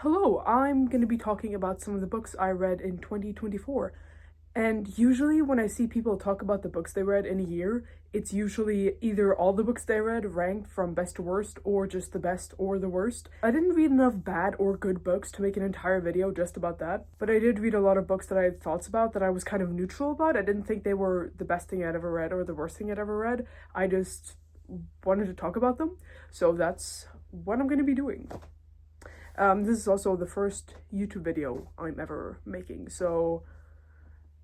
Hello, I'm going to be talking about some of the books I read in 2024. And usually when I see people talk about the books they read in a year, it's usually either all the books they read ranked from best to worst, or just the best or the worst. I didn't read enough bad or good books to make an entire video just about that, but I did read a lot of books that I had thoughts about that I was kind of neutral about. I didn't think they were the best thing I'd ever read or the worst thing I'd ever read. I just wanted to talk about them, so that's what I'm going to be doing. This is also the first YouTube video I'm ever making, so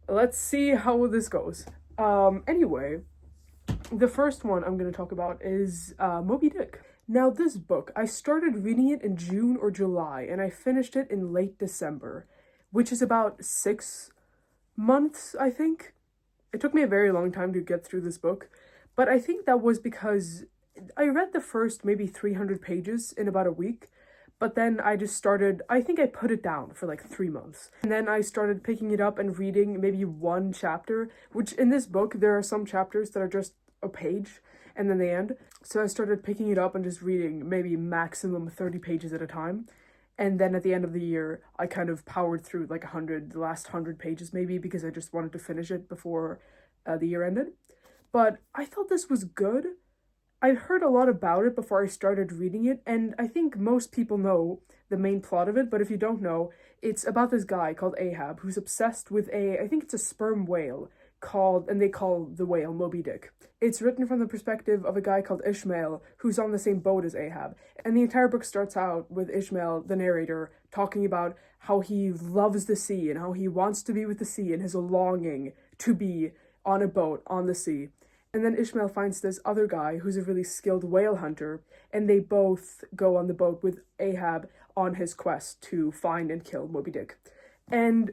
let's see how this goes. Anyway, the first one I'm going to talk about is Moby Dick. Now, this book, I started reading it in June or July, and I finished it in late December, which is about 6 months, I think. It took me a very long time to get through this book, but I think that was because I read the first maybe 300 pages in about a week. But then I just started, I think I put it down for like 3 months. And then I started picking it up and reading maybe one chapter, which in this book, there are some chapters that are just a page and then they end. So I started picking it up and just reading maybe maximum 30 pages at a time. And then at the end of the year, I kind of powered through like the last 100 pages maybe, because I just wanted to finish it before the year ended. But I thought this was good. I'd heard a lot about it before I started reading it, and I think most people know the main plot of it, but if you don't know, it's about this guy called Ahab who's obsessed with I think it's a sperm whale and they call the whale Moby Dick. It's written from the perspective of a guy called Ishmael who's on the same boat as Ahab, and the entire book starts out with Ishmael, the narrator, talking about how he loves the sea and how he wants to be with the sea and has a longing to be on a boat on the sea. And then Ishmael finds this other guy who's a really skilled whale hunter, and they both go on the boat with Ahab on his quest to find and kill Moby Dick. And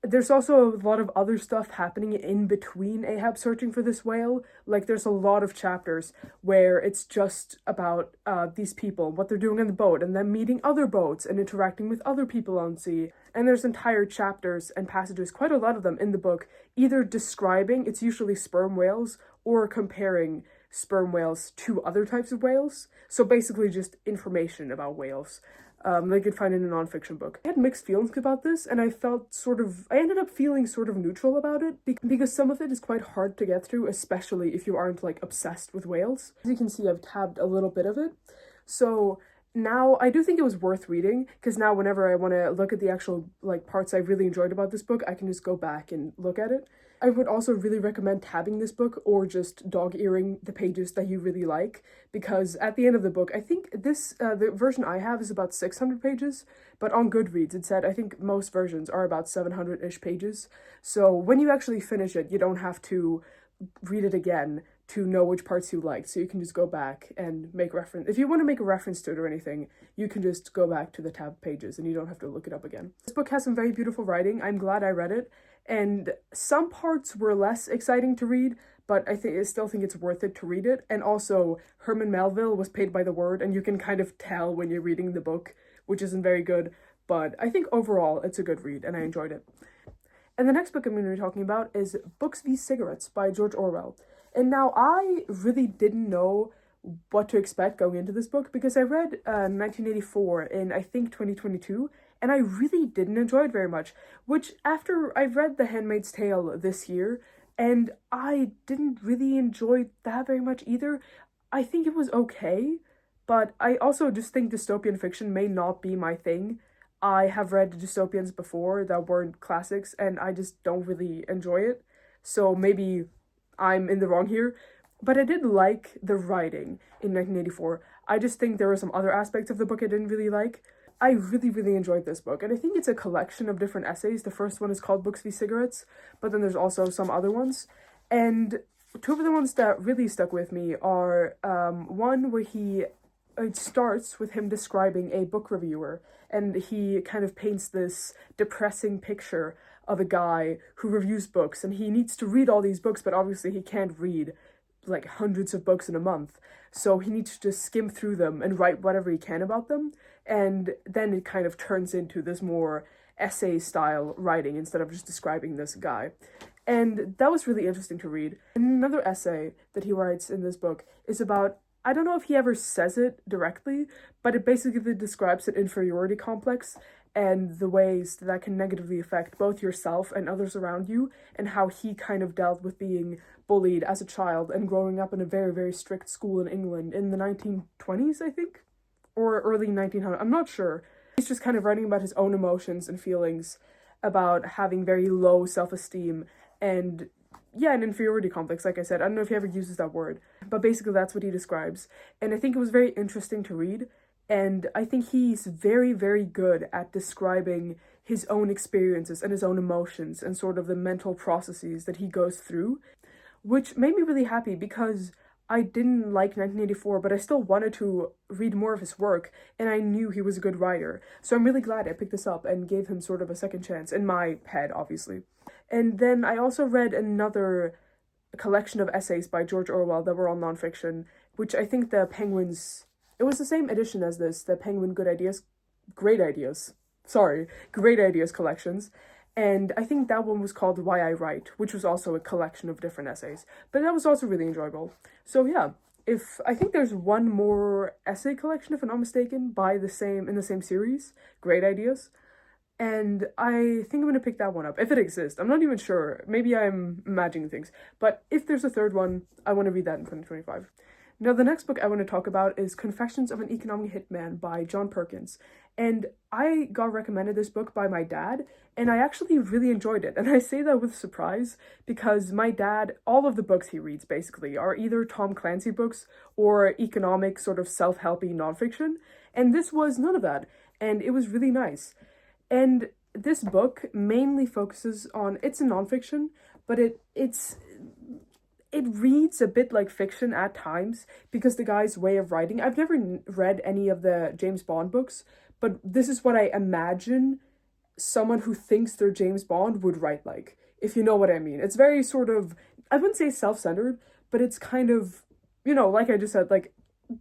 there's also a lot of other stuff happening in between Ahab searching for this whale. Like, there's a lot of chapters where it's just about these people, what they're doing on the boat, and then meeting other boats and interacting with other people on sea. And there's entire chapters and passages, quite a lot of them in the book, either describing, it's usually sperm whales, or comparing sperm whales to other types of whales. So basically just information about whales. They could find in a nonfiction book. I had mixed feelings about this, and I ended up feeling sort of neutral about it, because some of it is quite hard to get through, especially if you aren't, like, obsessed with whales. As you can see, I've tabbed a little bit of it. So now, I do think it was worth reading, because now whenever I want to look at the actual, like, parts I really enjoyed about this book, I can just go back and look at it. I would also really recommend tabbing this book or just dog-earing the pages that you really like, because at the end of the book, I think the version I have is about 600 pages, but on Goodreads it said I think most versions are about 700-ish pages. So when you actually finish it, you don't have to read it again to know which parts you liked, so you can just go back and make reference. If you want to make a reference to it or anything, you can just go back to the tab pages and you don't have to look it up again. This book has some very beautiful writing. I'm glad I read it, and some parts were less exciting to read, but I still think it's worth it to read it. And also, Herman Melville was paid by the word, and you can kind of tell when you're reading the book, which isn't very good, but I think overall it's a good read, and I enjoyed it. And the next book I'm going to be talking about is Books v. Cigarettes by George Orwell. And now, I really didn't know what to expect going into this book, because I read 1984 in, I think, 2022, and I really didn't enjoy it very much, which after I read The Handmaid's Tale this year, and I didn't really enjoy that very much either. I think it was okay, but I also just think dystopian fiction may not be my thing. I have read dystopians before that weren't classics, and I just don't really enjoy it, so maybe I'm in the wrong here. But I did like the writing in 1984. I just think there were some other aspects of the book I didn't really like. I really, really enjoyed this book, and I think it's a collection of different essays. The first one is called Books v. Cigarettes, but then there's also some other ones. And two of the ones that really stuck with me are one where it starts with him describing a book reviewer, and he kind of paints this depressing picture of a guy who reviews books, and he needs to read all these books, but obviously he can't read like hundreds of books in a month, so he needs to just skim through them and write whatever he can about them. And then it kind of turns into this more essay style writing instead of just describing this guy. And that was really interesting to read. And another essay that he writes in this book is about I don't know if he ever says it directly, but it basically describes an inferiority complex and the ways that can negatively affect both yourself and others around you, and how he kind of dealt with being bullied as a child and growing up in a very, very strict school in England in the 1920s, I think, or early 1900s. I'm not sure. He's just kind of writing about his own emotions and feelings about having very low self-esteem and, yeah, an inferiority complex, like I said. I don't know if he ever uses that word, but basically that's what he describes. And I think it was very interesting to read. And I think he's very, very good at describing his own experiences and his own emotions and sort of the mental processes that he goes through, which made me really happy because I didn't like 1984, but I still wanted to read more of his work, and I knew he was a good writer. So I'm really glad I picked this up and gave him sort of a second chance, in my head, obviously. And then I also read another collection of essays by George Orwell that were all nonfiction, which I think the Penguin's... It was the same edition as this, the Penguin Great Ideas collections. And I think that one was called Why I Write, which was also a collection of different essays. But that was also really enjoyable. So yeah, I think there's one more essay collection, if I'm not mistaken, in the same series, Great Ideas. And I think I'm going to pick that one up, if it exists. I'm not even sure. Maybe I'm imagining things. But if there's a third one, I want to read that in 2025. Now, the next book I want to talk about is Confessions of an Economic Hitman by John Perkins. And I got recommended this book by my dad, and I actually really enjoyed it. And I say that with surprise because my dad, all of the books he reads basically are either Tom Clancy books or economic sort of self-helpy nonfiction. And this was none of that. And it was really nice. And this book mainly focuses on, it's a nonfiction, but it reads a bit like fiction at times because the guy's way of writing. I've never read any of the James Bond books, but this is what I imagine someone who thinks they're James Bond would write like, if you know what I mean. It's very sort of, I wouldn't say self-centered, but it's kind of, like I just said, like,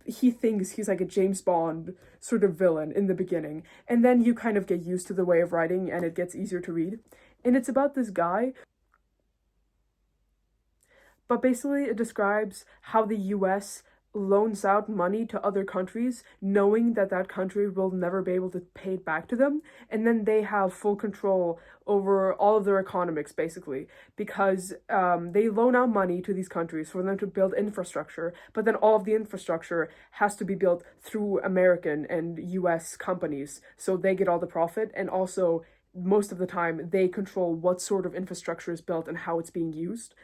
he thinks he's like a James Bond sort of villain in the beginning, and then you kind of get used to the way of writing and it gets easier to read. And it's about this guy, but basically it describes how the US loans out money to other countries knowing that that country will never be able to pay it back to them, and then they have full control over all of their economics basically because they loan out money to these countries for them to build infrastructure, but then all of the infrastructure has to be built through American and US companies, so they get all the profit, and also most of the time they control what sort of infrastructure is built and how it's being used,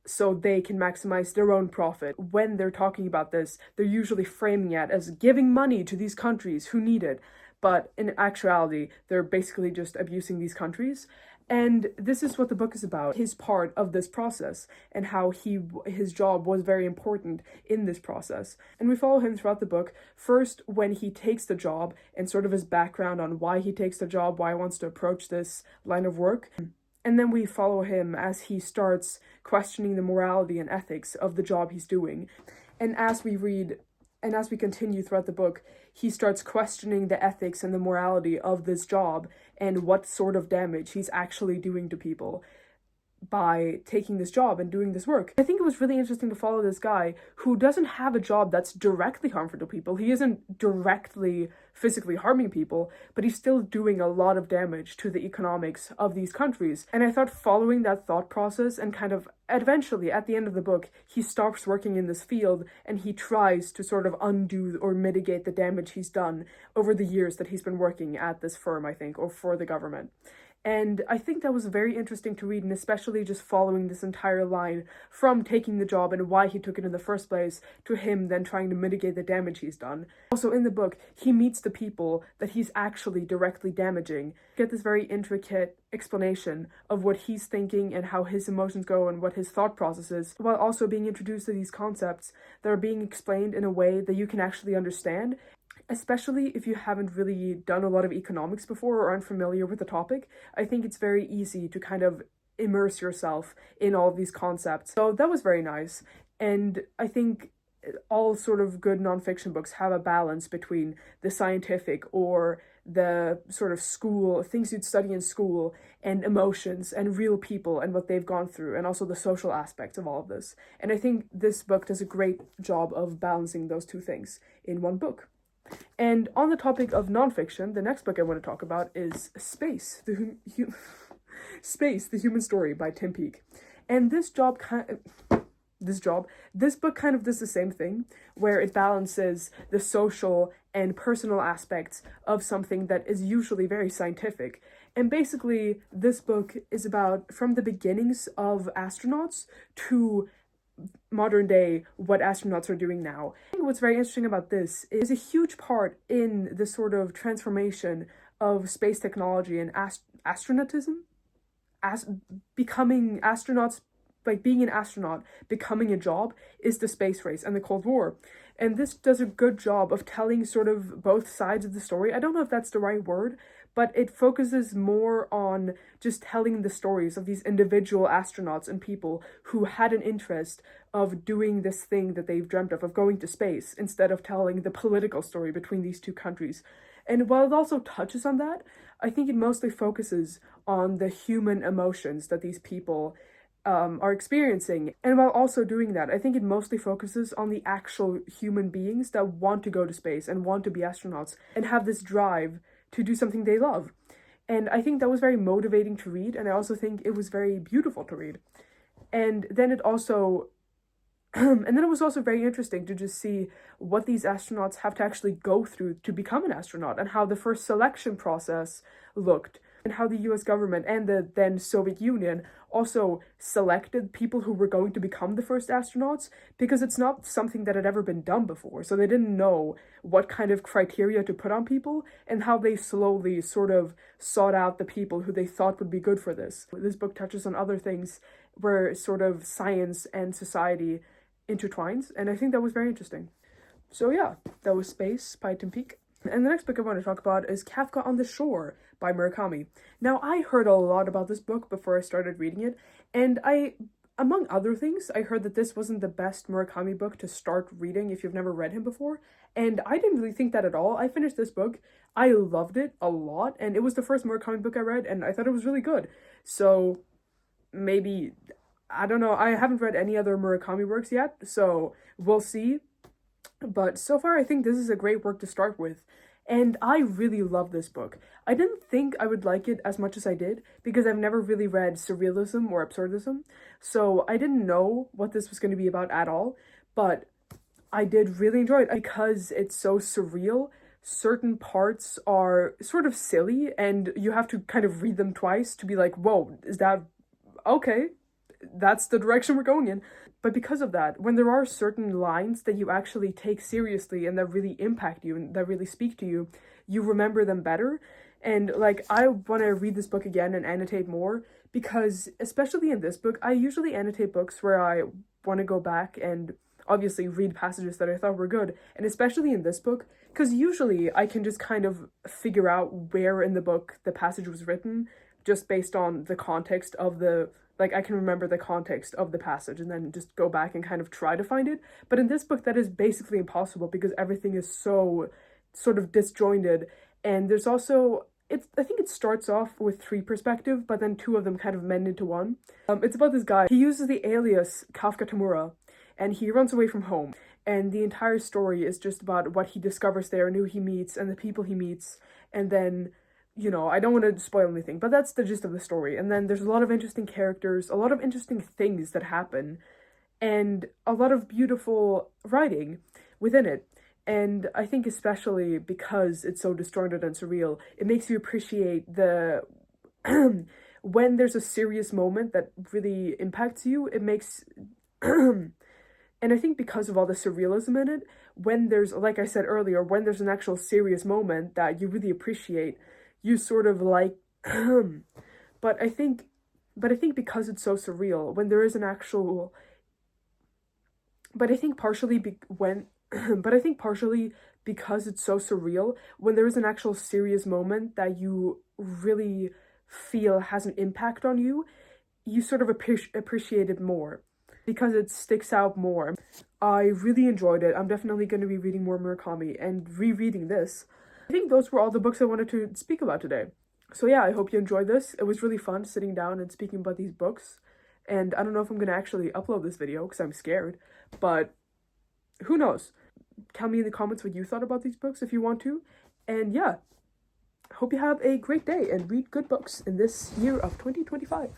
so they can maximize their own profit. When they're talking about this, they're usually framing it as giving money to these countries who need it, but in actuality, they're basically just abusing these countries. And this is what the book is about, his part of this process, and how his job was very important in this process. And we follow him throughout the book, first when he takes the job, and sort of his background on why he takes the job, why he wants to approach this line of work. And then we follow him as he starts questioning the morality and ethics of the job he's doing. And as we read, and as we continue throughout the book, he starts questioning the ethics and the morality of this job and what sort of damage he's actually doing to people by taking this job and doing this work. I think it was really interesting to follow this guy who doesn't have a job that's directly harmful to people. He isn't directly physically harming people, but he's still doing a lot of damage to the economics of these countries. And I thought following that thought process and kind of eventually at the end of the book, he stops working in this field and he tries to sort of undo or mitigate the damage he's done over the years that he's been working at this firm, I think, or for the government. And I think that was very interesting to read, and especially just following this entire line from taking the job and why he took it in the first place to him then trying to mitigate the damage he's done. Also in the book, he meets the people that he's actually directly damaging. You get this very intricate explanation of what he's thinking and how his emotions go and what his thought process is, while also being introduced to these concepts that are being explained in a way that you can actually understand. Especially if you haven't really done a lot of economics before or aren't familiar with the topic, I think it's very easy to kind of immerse yourself in all of these concepts. So that was very nice. And I think all sort of good nonfiction books have a balance between the scientific or the sort of school, things you'd study in school, and emotions and real people and what they've gone through, and also the social aspects of all of this. And I think this book does a great job of balancing those two things in one book. And on the topic of nonfiction, the next book I want to talk about is Space, Space, the Human Story by Tim Peake. And this book kind of does the same thing, where it balances the social and personal aspects of something that is usually very scientific. And basically, this book is about from the beginnings of astronauts to modern day, what astronauts are doing now. I think what's very interesting about this is a huge part in the sort of transformation of space technology and astronautism, becoming astronauts, like being an astronaut, becoming a job, is the space race and the Cold War. And this does a good job of telling sort of both sides of the story. I don't know if that's the right word, but it focuses more on just telling the stories of these individual astronauts and people who had an interest of doing this thing that they've dreamt of going to space, instead of telling the political story between these two countries. And while it also touches on that, I think it mostly focuses on the human emotions that these people are experiencing. And while also doing that, I think it mostly focuses on the actual human beings that want to go to space and want to be astronauts and have this drive to do something they love. And I think that was very motivating to read, and I also think it was very beautiful to read. And then it also it was also very interesting to just see what these astronauts have to actually go through to become an astronaut, and how the first selection process looked, and how the US government and the then Soviet Union also selected people who were going to become the first astronauts, because it's not something that had ever been done before. So they didn't know what kind of criteria to put on people, and how they slowly sort of sought out the people who they thought would be good for this. This book touches on other things where sort of science and society intertwines, and I think that was very interesting. So yeah, that was Space by Tim Peake. And the next book I want to talk about is Kafka on the Shore by Murakami. Now, I heard a lot about this book before I started reading it, and among other things, I heard that this wasn't the best Murakami book to start reading if you've never read him before, and I didn't really think that at all. I finished this book, I loved it a lot, and it was the first Murakami book I read, and I thought it was really good. So, maybe, I don't know, I haven't read any other Murakami works yet, so we'll see. But so far, I think this is a great work to start with, and I really love this book. I didn't think I would like it as much as I did, because I've never really read surrealism or absurdism, so I didn't know what this was going to be about at all, but I did really enjoy it because it's so surreal. Certain parts are sort of silly, and you have to kind of read them twice to be like, whoa, is that okay? That's the direction we're going in. But because of that, when there are certain lines that you actually take seriously and that really impact you and that really speak to you, you remember them better. And like, I want to read this book again and annotate more, because especially in this book, I usually annotate books where I want to go back and obviously read passages that I thought were good. And especially in this book, because usually I can just kind of figure out where in the book the passage was written just based on the context of I can remember the context of the passage and then just go back and kind of try to find it. But in this book, that is basically impossible, because everything is so sort of disjointed. And there's also, I think it starts off with 3 perspectives, but then 2 of them kind of mend into one. It's about this guy. He uses the alias Kafka Tamura, and he runs away from home. And the entire story is just about what he discovers there and who he meets and the people he meets. And then, you know, I don't want to spoil anything, but that's the gist of the story. And then there's a lot of interesting characters, a lot of interesting things that happen, and a lot of beautiful writing within it. And I think especially because it's so disjointed and surreal, it makes you appreciate the when there's a serious moment that really impacts you, it makes and I think because of all the surrealism in it, when there's, like I said earlier, when there's an actual serious moment that you really appreciate, you sort of like but I think because it's so surreal, when there is an actual but I think partially because it's so surreal, when there is an actual serious moment that you really feel has an impact on you, you sort of appreciate it more, because it sticks out more. I really enjoyed it. I'm definitely going to be reading more Murakami and rereading this. I think those were all the books I wanted to speak about today. So yeah, I hope you enjoyed this. It was really fun sitting down and speaking about these books. And I don't know if I'm going to actually upload this video because I'm scared, but who knows? Tell me in the comments what you thought about these books if you want to. And yeah, hope you have a great day and read good books in this year of 2025.